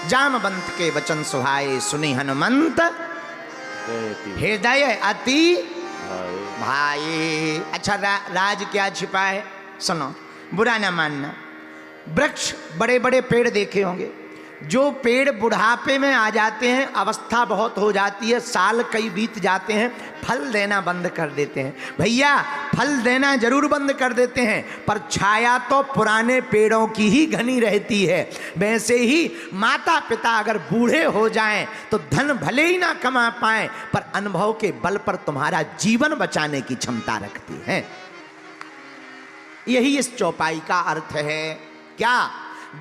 जामवंत के वचन सुहाए सुनी हनुमंत हृदय अति भाई। अच्छा राज क्या छिपा है सुनो, बुरा ना मानना। वृक्ष बड़े बड़े पेड़ देखे होंगे, जो पेड़ बुढ़ापे में आ जाते हैं, अवस्था बहुत हो जाती है, साल कई बीत जाते हैं, फल देना बंद कर देते हैं। भैया फल देना जरूर बंद कर देते हैं, पर छाया तो पुराने पेड़ों की ही घनी रहती है। वैसे ही माता पिता अगर बूढ़े हो जाएं तो धन भले ही ना कमा पाएं, पर अनुभव के बल पर तुम्हारा जीवन बचाने की क्षमता रखती है। यही इस चौपाई का अर्थ है। क्या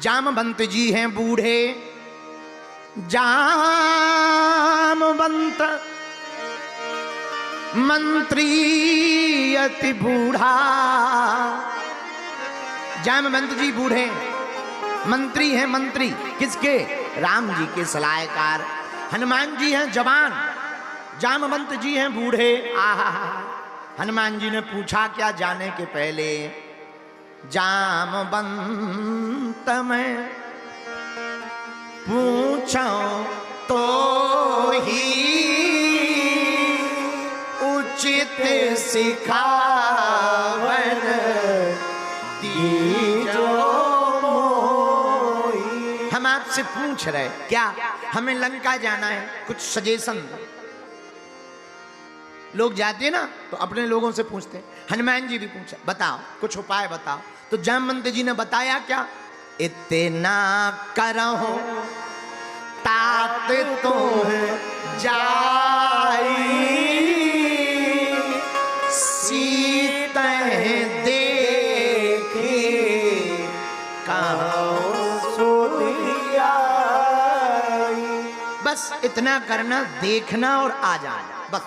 जामवंत जी हैं बूढ़े, जामवंत मंत्री अति बूढ़ा। जामवंत जी बूढ़े, मंत्री हैं। मंत्री किसके? राम जी के सलाहकार। हनुमान जी हैं जवान, जामवंत जी हैं बूढ़े। आहा, हनुमान जी ने पूछा क्या जाने के पहले, जामवंत में पूछो तो ही उचित सिखावन दीजो मोही। हम आपसे पूछ रहे क्या, हमें लंका जाना है, कुछ सजेशन। लोग जाते हैं ना तो अपने लोगों से पूछते हैं, हनुमान जी भी पूछा बताओ कुछ उपाय बताओ। तो जामवंत जी ने बताया क्या, इतना करहो तात तुम जाई सीते देखे कहो सुधियाई। बस इतना करना, देखना और आ जाना। बस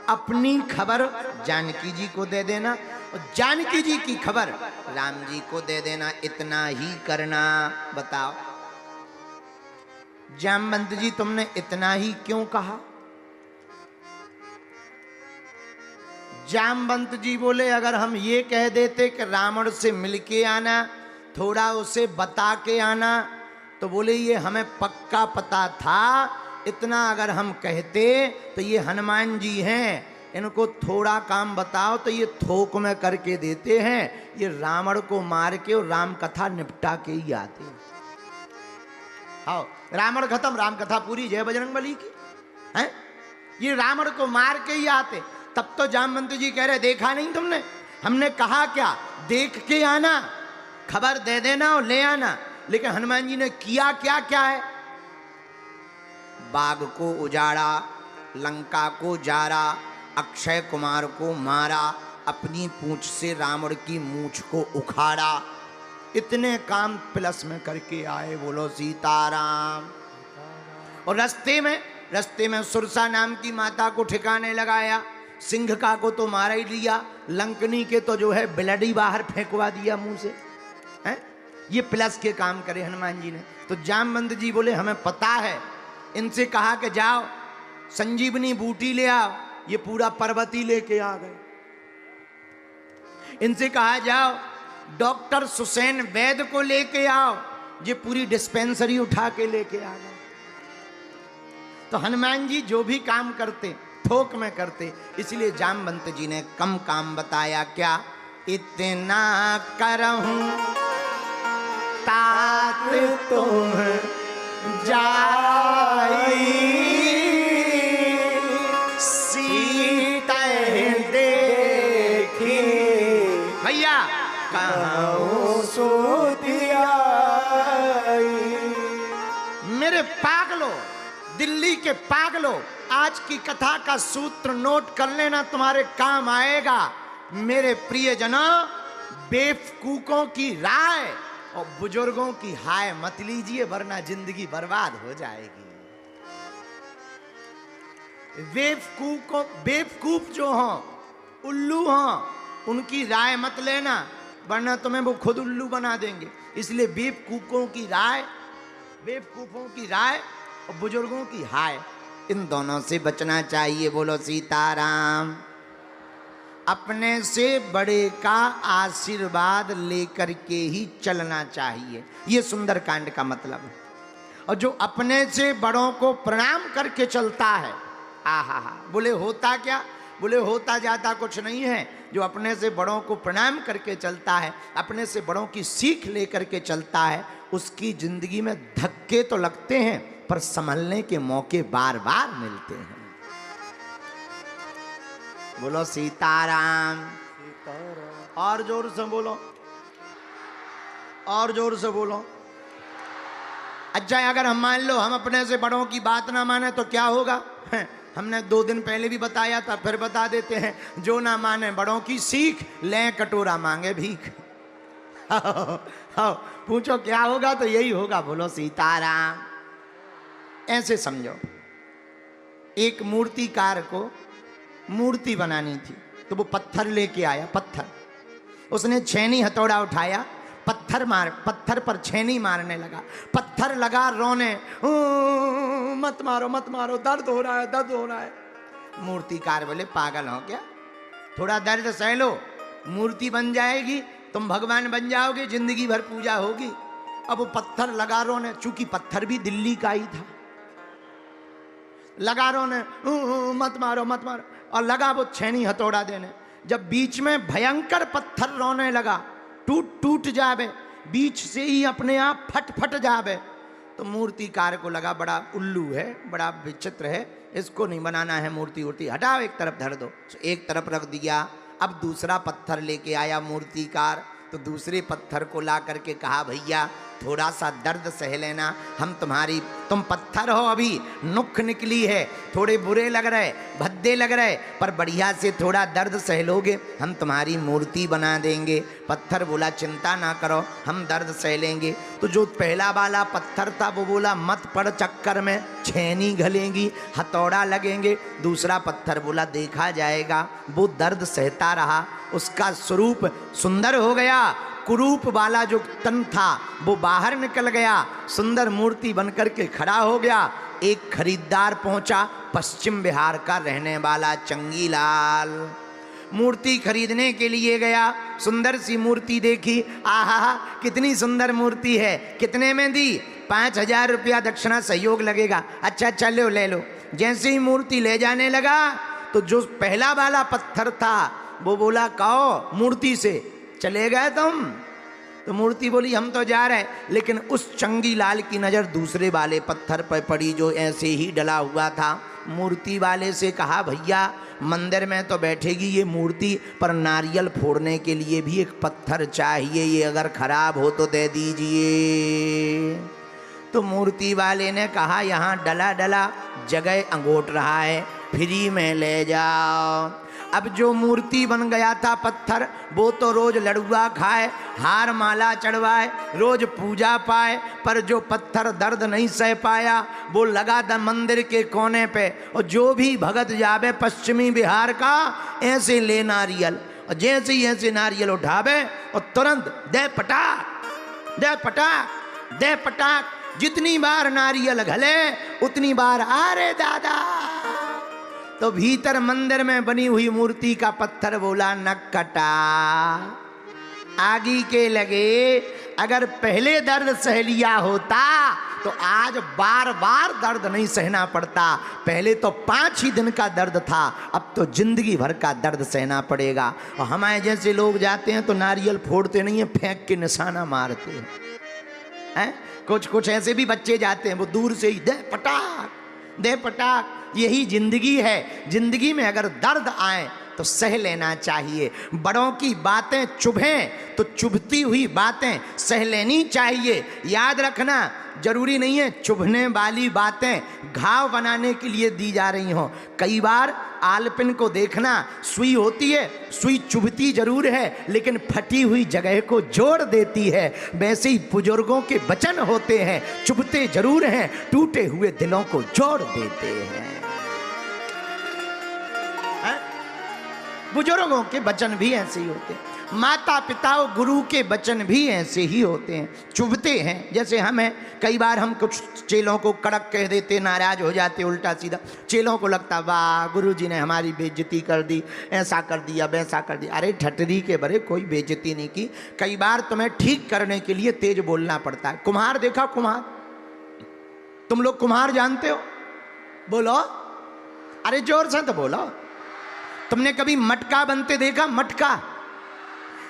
अपनी खबर जानकी जी को दे देना और जानकी जी की खबर राम जी को दे देना, इतना ही करना। बताओ जामवंत जी तुमने इतना ही क्यों कहा? जामवंत जी बोले अगर हम ये कह देते कि रावण से मिलके आना, थोड़ा उसे बता के आना, तो बोले ये हमें पक्का पता था। इतना अगर हम कहते तो ये हनुमान जी हैं, इनको थोड़ा काम बताओ तो ये थोक में करके देते हैं, ये रावण को मार के और राम कथा निपटा के ही आते हैं। हाँ रावण खत्म, राम कथा पूरी, जय बजरंगबली की हैं। ये रावण को मार के ही आते। तब तो जामवंत जी कह रहे देखा नहीं तुमने, हमने कहा क्या, देख के आना, खबर दे देना और ले आना। लेकिन हनुमान जी ने किया क्या? क्या है, बाग को उजाड़ा, लंका को जारा, अक्षय कुमार को मारा, अपनी पूंछ से रावण की मूंछ को उखाड़ा। इतने काम प्लस में करके आए, बोलो सीताराम। और रास्ते में सुरसा नाम की माता को ठिकाने लगाया, सिंह का को तो मारा ही लिया, लंकनी के तो जो है ब्लड ही बाहर फेंकवा दिया मुंह से हैं। ये प्लस के काम करे हनुमान जी ने। तो जामवंत जी बोले हमें पता है। इनसे कहा कि जाओ संजीवनी बूटी ले आओ, ये पूरा पर्वत ही लेके आ गए। इनसे कहा जाओ डॉक्टर सुसैन वैद्य को लेके आओ, ये पूरी डिस्पेंसरी उठा के लेके आ गए। तो हनुमान जी जो भी काम करते थोक में करते, इसलिए जामवंत जी ने कम काम बताया। क्या, इतना करहूं तात तुम जाई सीते देखी। भैया कहूं सुधियाई। मेरे पागलों, दिल्ली के पागलों, आज की कथा का सूत्र नोट कर लेना, तुम्हारे काम आएगा। मेरे प्रियजनों, बेवकूफों की राय और बुजुर्गों की हाय मत लीजिए, वरना जिंदगी बर्बाद हो जाएगी। बेवकूफ जो हो, उल्लू हो, उनकी राय मत लेना, वरना तुम्हें वो खुद उल्लू बना देंगे। इसलिए बेवकूफों की राय और बुजुर्गों की हाय, इन दोनों से बचना चाहिए। बोलो सीताराम। अपने से बड़े का आशीर्वाद लेकर के ही चलना चाहिए, ये सुंदरकांड का मतलब है। और जो अपने से बड़ों को प्रणाम करके चलता है, आहा हा, बोले होता क्या? बोले होता जाता कुछ नहीं है। जो अपने से बड़ों को प्रणाम करके चलता है, अपने से बड़ों की सीख लेकर के चलता है, उसकी जिंदगी में धक्के तो लगते हैं पर संभलने के मौके बार बार मिलते हैं। बोलो सीताराम। और जोर से बोलो, और जोर से बोलो। अच्छा, अगर हम मान लो हम अपने से बड़ों की बात ना माने तो क्या होगा? हमने 2 दिन पहले भी बताया था, फिर बता देते हैं। जो ना माने बड़ों की सीख, लें कटोरा मांगे भीख। पूछो क्या होगा? तो यही होगा। बोलो सीताराम। ऐसे समझो, एक मूर्तिकार को मूर्ति बनानी थी तो वो पत्थर लेके आया। पत्थर, उसने छेनी हथौड़ा उठाया, पत्थर पर छेनी मारने लगा। पत्थर लगा रोने, मत मारो मत मारो, दर्द हो रहा है, दर्द हो रहा है। मूर्तिकार बोले पागल हो क्या? थोड़ा दर्द सह लो, मूर्ति बन जाएगी, तुम भगवान बन जाओगे, जिंदगी भर पूजा होगी। अब वो पत्थर लगा रोने, चूंकि पत्थर भी दिल्ली का ही था, लगा रोने, मत मारो मत मारो, और लगा वो छेनी हथौड़ा देने। जब बीच में भयंकर पत्थर रोने लगा, टूट जावे, बीच से ही अपने आप फट जावे, तो मूर्तिकार को लगा बड़ा उल्लू है, बड़ा विचित्र है, इसको नहीं बनाना है मूर्ति, हटाओ एक तरफ धर दो। एक तरफ रख दिया। अब दूसरा पत्थर लेके आया मूर्तिकार, तो दूसरे पत्थर को ला करके कहा, भैया थोड़ा सा दर्द सह लेना, तुम पत्थर हो, अभी नुख निकली है, थोड़े बुरे लग रहे, भद्दे लग रहे, पर बढ़िया से थोड़ा दर्द सह लोगे, हम तुम्हारी मूर्ति बना देंगे। पत्थर बोला चिंता ना करो, हम दर्द सह लेंगे। तो जो पहला वाला पत्थर था वो बोला मत पड़ चक्कर में, छेनी घलेंगी, हथौड़ा लगेंगे। दूसरा पत्थर बोला देखा जाएगा। वो दर्द सहता रहा, उसका स्वरूप सुंदर हो गया, कुरूप वाला जो तन था वो बाहर निकल गया, सुंदर मूर्ति बनकर के खड़ा हो गया। एक खरीदार पहुंचा, पश्चिम बिहार का रहने वाला चंगीलाल, मूर्ति खरीदने के लिए गया। सुंदर सी मूर्ति देखी, आहा कितनी सुंदर मूर्ति है, कितने में दी? 5000 रुपया दक्षिणा सहयोग लगेगा। अच्छा चलो ले लो। जैसे ही मूर्ति ले जाने लगा तो जो पहला वाला पत्थर था वो बोला कहो मूर्ति से चले गए तुम? तो मूर्ति बोली हम तो जा रहे, लेकिन उस चंगीलाल की नज़र दूसरे वाले पत्थर पर पड़ी जो ऐसे ही डला हुआ था। मूर्ति वाले से कहा भैया मंदिर में तो बैठेगी ये मूर्ति, पर नारियल फोड़ने के लिए भी एक पत्थर चाहिए, ये अगर खराब हो तो दे दीजिए। तो मूर्ति वाले ने कहा यहाँ डला जगह अंगोट रहा है, फ्री में ले जाओ। अब जो मूर्ति बन गया था पत्थर, वो तो रोज लड़ुआ खाए, हार माला चढ़वाए, रोज पूजा पाए, पर जो पत्थर दर्द नहीं सह पाया वो लगा था मंदिर के कोने पे। और जो भी भगत जावे पश्चिमी बिहार का, ऐसे ले नारियल, और जैसे ही ऐसे नारियल उठावे और तुरंत दे पटाक दे पटाक दे पटाक, जितनी बार नारियल घले उतनी बार अरे दादा। तो भीतर मंदिर में बनी हुई मूर्ति का पत्थर बोला न कटा आगी के लगे। अगर पहले दर्द सह लिया होता तो आज बार बार दर्द नहीं सहना पड़ता। पहले तो 5 ही दिन का दर्द था, अब तो जिंदगी भर का दर्द सहना पड़ेगा। और हमारे जैसे लोग जाते हैं तो नारियल फोड़ते नहीं है, फेंक के निशाना मारते हैं। कुछ ऐसे भी बच्चे जाते हैं, वो दूर से ही दे पटाक। यही जिंदगी है। जिंदगी में अगर दर्द आए तो सह लेना चाहिए। बड़ों की बातें चुभें तो चुभती हुई बातें सह लेनी चाहिए। याद रखना, जरूरी नहीं है चुभने वाली बातें घाव बनाने के लिए दी जा रही हों। कई बार आलपिन को देखना, सुई होती है, सुई चुभती जरूर है लेकिन फटी हुई जगह को जोड़ देती है। वैसे ही बुजुर्गों के वचन होते हैं, चुभते जरूर हैं, टूटे हुए दिलों को जोड़ देते हैं। बुजुर्गों के वचन भी ऐसे ही होते हैं, माता पिता और गुरु के वचन भी ऐसे ही होते हैं, चुभते हैं। जैसे हमें कई बार हम कुछ चेलों को कड़क कह देते, नाराज हो जाते उल्टा सीधा। चेलों को लगता वाह गुरुजी ने हमारी बेइज्जती कर दी, ऐसा कर दिया वैसा कर दिया। अरे ठटरी के बरे कोई बेइज्जती नहीं की। कई बार तुम्हें ठीक करने के लिए तेज बोलना पड़ता है। कुम्हार देखा, कुम्हार तुम लोग कुम्हार जानते हो? बोलो, अरे जोर से तो बोलो। तुमने कभी मटका बनते देखा? मटका,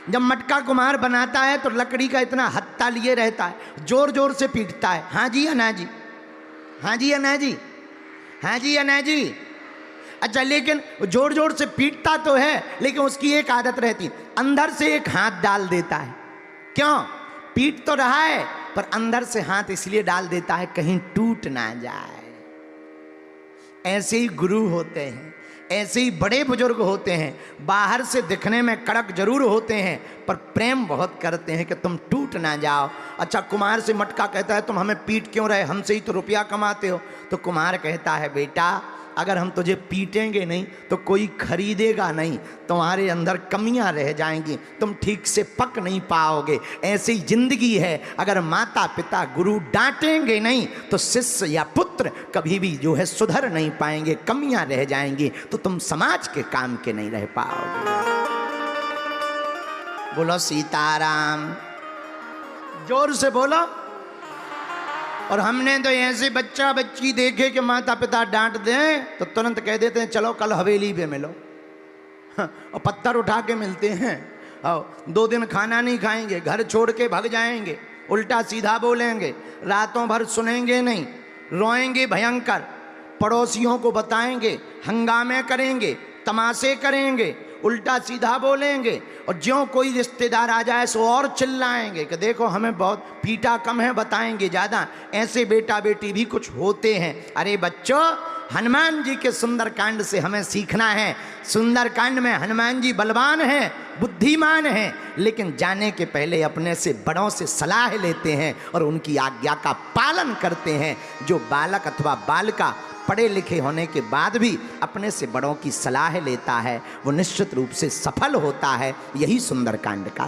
जब मटका कुम्हार बनाता है तो लकड़ी का इतना हत्था लिए रहता है, जोर जोर से पीटता है। हाँ जी या ना जी? हाँ जी या ना जी? हाँ जी या ना जी? अच्छा, लेकिन जोर जोर से पीटता तो है, लेकिन उसकी एक आदत रहती है, अंदर से एक हाथ डाल देता है। क्यों? पीट तो रहा है पर अंदर से हाथ इसलिए डाल देता है कहीं टूट ना जाए। ऐसे ही गुरु होते हैं, ऐसे ही बड़े बुजुर्ग होते हैं। बाहर से दिखने में कड़क जरूर होते हैं पर प्रेम बहुत करते हैं कि तुम टूट ना जाओ। अच्छा, कुम्हार से मटका कहता है तुम हमें पीट क्यों रहे, हमसे ही तो रुपया कमाते हो। तो कुम्हार कहता है बेटा, अगर हम तुझे पीटेंगे नहीं तो कोई खरीदेगा नहीं, तुम्हारे अंदर कमियां रह जाएंगी, तुम ठीक से पक नहीं पाओगे। ऐसी जिंदगी है, अगर माता पिता गुरु डांटेंगे नहीं तो शिष्य या पुत्र कभी भी जो है सुधर नहीं पाएंगे, कमियां रह जाएंगी, तो तुम समाज के काम के नहीं रह पाओगे। बोलो सीताराम, जोर से बोलो। और हमने तो ऐसे बच्चा बच्ची देखे कि माता पिता डांट दें तो तुरंत कह देते हैं चलो कल हवेली पे मिलो। और पत्थर उठा के मिलते हैं, और 2 दिन खाना नहीं खाएंगे, घर छोड़ के भाग जाएंगे, उल्टा सीधा बोलेंगे, रातों भर सुनेंगे नहीं, रोएंगे भयंकर, पड़ोसियों को बताएंगे, हंगामे करेंगे, तमाशे करेंगे, उल्टा सीधा बोलेंगे, और ज्यों कोई रिश्तेदार आ जाए सो और चिल्लाएंगे कि देखो हमें बहुत पीटा कम है, बताएंगे ज़्यादा। ऐसे बेटा बेटी भी कुछ होते हैं। अरे बच्चों, हनुमान जी के सुंदरकांड से हमें सीखना है। सुंदरकांड में हनुमान जी बलवान हैं, बुद्धिमान हैं, लेकिन जाने के पहले अपने से बड़ों से सलाह लेते हैं और उनकी आज्ञा का पालन करते हैं। जो बालक अथवा बालिका पढ़े लिखे होने के बाद भी अपने से बड़ों की सलाह लेता है वो निश्चित रूप से सफल होता है। यही सुंदरकांड का